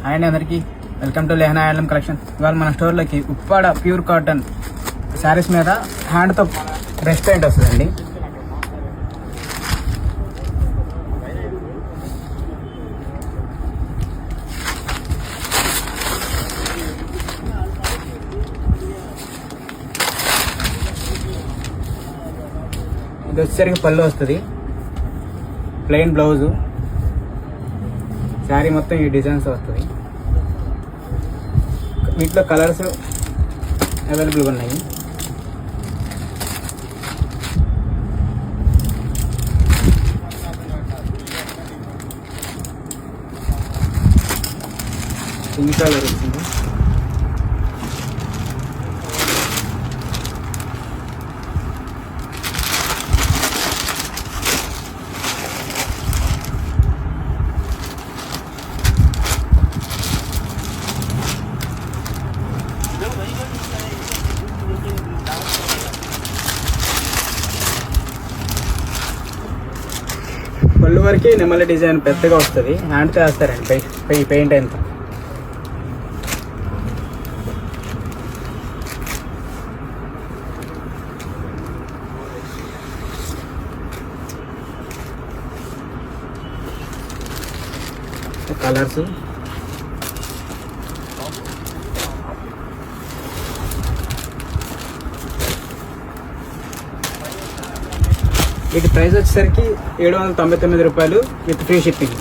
And అందరికీ welcome to లెహనా handloom collection. ఇవాళ మన స్టోర్లోకి ఉప్పాడ ప్యూర్ కాటన్ శారీస్ మీద హ్యాండ్తో బ్రష్ పెయింట్ వస్తుందండి. ఇది వచ్చేసరికి పళ్ళు వస్తుంది, ప్లెయిన్ బ్లౌజు, శారీ మొత్తం ఈ డిజైన్స్ వస్తుంది. వీటిలో కలర్స్ అవైలబుల్గా ఉన్నాయి. పింక్ కలర్ వచ్చింది, పళ్ళు వరకు నెమలి డిజైన్ పెద్దగా వస్తుంది. హ్యాండ్తో వేస్తారండి పెయింట్ అంతా. కలర్స్ వీటి ప్రైస్ వచ్చేసరికి 799 రూపాయలు విత్ ఫ్రీ షిప్పింగ్.